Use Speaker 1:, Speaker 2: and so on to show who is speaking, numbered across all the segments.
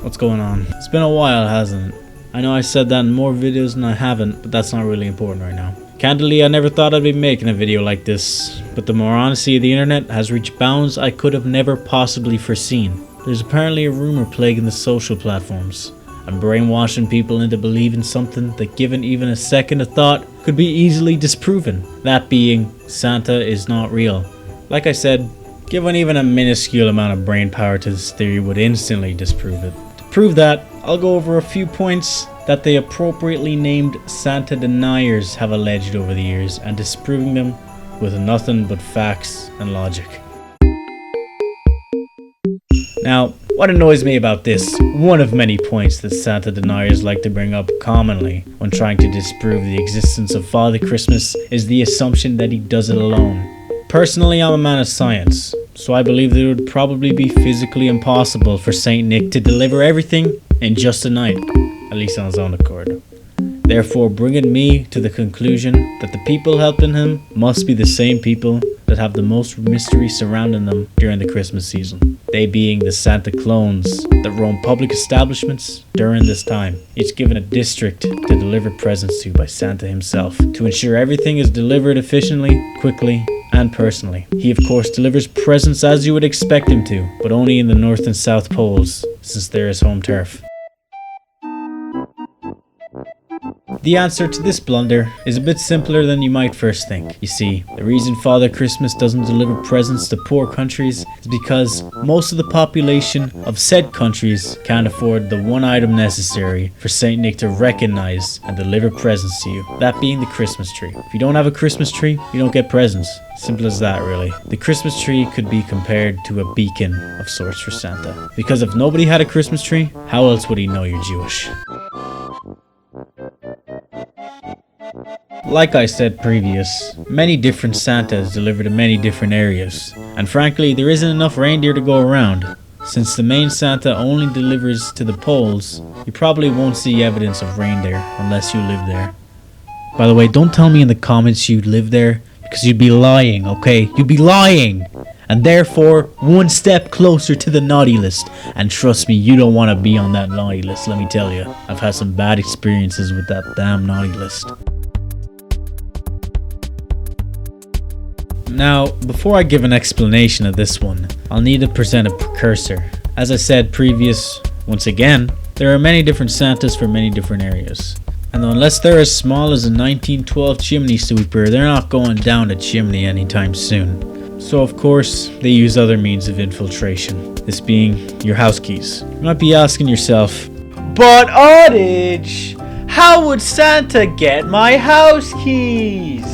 Speaker 1: What's going on? It's been a while, hasn't it? I know I said that in more videos than I haven't, but that's not really important right now. Candidly, I never thought I'd be making a video like this, but the more honesty of the internet has reached bounds I could have never possibly foreseen. There's apparently a rumor plaguing the social platforms, and brainwashing people into believing something that, given even a second of thought, could be easily disproven. That being, Santa is not real. Like I said, given even a minuscule amount of brain power to this theory would instantly disprove it. To prove that, I'll go over a few points that the appropriately named Santa Deniers have alleged over the years, and disproving them with nothing but facts and logic. Now, what annoys me about this, one of many points that Santa Deniers like to bring up commonly when trying to disprove the existence of Father Christmas, is the assumption that he does it alone. Personally, I'm a man of science, so I believe that it would probably be physically impossible for Saint Nick to deliver everything in just a night, at least on his own accord. Therefore, bringing me to the conclusion that the people helping him must be the same people that have the most mystery surrounding them during the Christmas season. They being the Santa clones that roam public establishments during this time, each given a district to deliver presents to by Santa himself, to ensure everything is delivered efficiently, quickly, and personally. He of course delivers presents as you would expect him to, but only in the North and South Poles, since they're his home turf. The answer to this blunder is a bit simpler than you might first think. You see, the reason Father Christmas doesn't deliver presents to poor countries is because most of the population of said countries can't afford the one item necessary for Saint Nick to recognize and deliver presents to you, that being the Christmas tree. If you don't have a Christmas tree, you don't get presents. Simple as that, really. The Christmas tree could be compared to a beacon of sorts for Santa, because if nobody had a Christmas tree, how else would he know you're Jewish? Like I said previous, many different Santas deliver to many different areas, and frankly there isn't enough reindeer to go around. Since the main Santa only delivers to the poles, you probably won't see evidence of reindeer unless you live there. By the way, don't tell me in the comments you live there, because you'd be lying, okay? You'd be lying! And therefore, one step closer to the naughty list. And trust me, you don't want to be on that naughty list, let me tell you. I've had some bad experiences with that damn naughty list. Now, before I give an explanation of this one, I'll need to present a precursor. As I said previous, once again, there are many different Santas for many different areas. And unless they're as small as a 1912 chimney sweeper, they're not going down a chimney anytime soon. So of course, they use other means of infiltration, this being your house keys. You might be asking yourself, but Oddage, how would Santa get my house keys?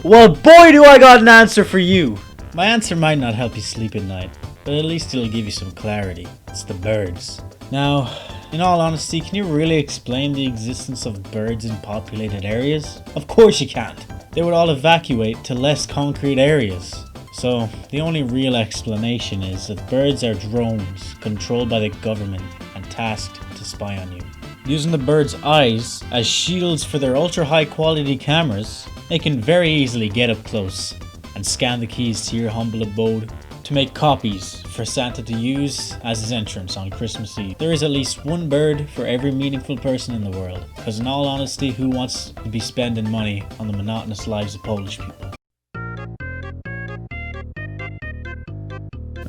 Speaker 1: Well, boy do I got an answer for you. My answer might not help you sleep at night, but at least it'll give you some clarity. It's the birds. Now, in all honesty, can you really explain the existence of birds in populated areas? Of course you can't. They would all evacuate to less concrete areas. So, the only real explanation is that birds are drones controlled by the government and tasked to spy on you. Using the birds' eyes as shields for their ultra high quality cameras, they can very easily get up close and scan the keys to your humble abode to make copies for Santa to use as his entrance on Christmas Eve. There is at least one bird for every meaningful person in the world, because in all honesty, who wants to be spending money on the monotonous lives of Polish people?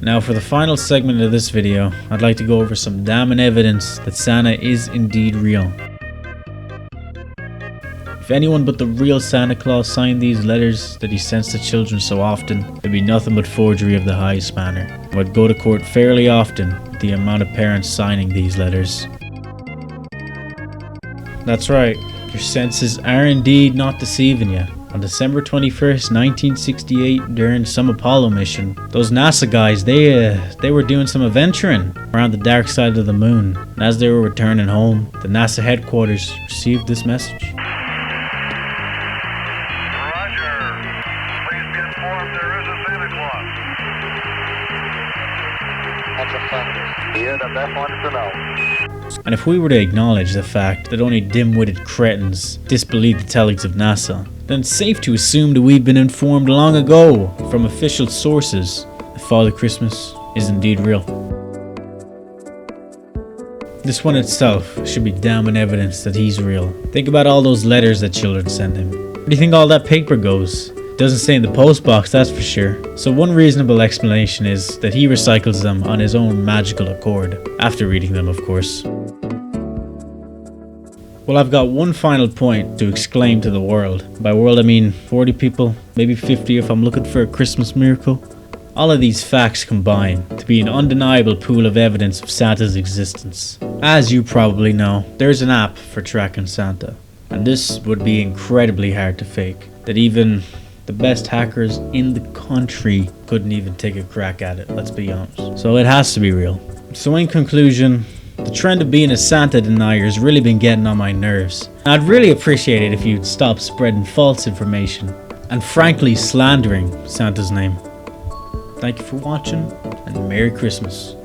Speaker 1: Now for the final segment of this video, I'd like to go over some damning evidence that Santa is indeed real. If anyone but the real Santa Claus signed these letters that he sends to children so often, it'd be nothing but forgery of the highest manner. I would go to court fairly often with the amount of parents signing these letters. That's right, your senses are indeed not deceiving you. On December 21st, 1968, during some Apollo mission, those NASA guys, they were doing some adventuring around the dark side of the moon. And as they were returning home, the NASA headquarters received this message. And if we were to acknowledge the fact that only dim-witted cretins disbelieve the tellings of NASA, then it's safe to assume that we've been informed long ago from official sources that Father Christmas is indeed real. This one itself should be damning evidence that he's real. Think about all those letters that children send him. Where do you think all that paper goes? Doesn't stay in the post box, that's for sure. So one reasonable explanation is that he recycles them on his own magical accord, after reading them of course. Well, I've got one final point to exclaim to the world. By world I mean 40 people, maybe 50 if I'm looking for a Christmas miracle. All of these facts combine to be an undeniable pool of evidence of Santa's existence. As you probably know, there's an app for tracking Santa, and this would be incredibly hard to fake, that even the best hackers in the country couldn't even take a crack at it, let's be honest. So it has to be real. So in conclusion, the trend of being a Santa denier has really been getting on my nerves. I'd really appreciate it if you'd stop spreading false information and frankly slandering Santa's name. Thank you for watching, and Merry Christmas.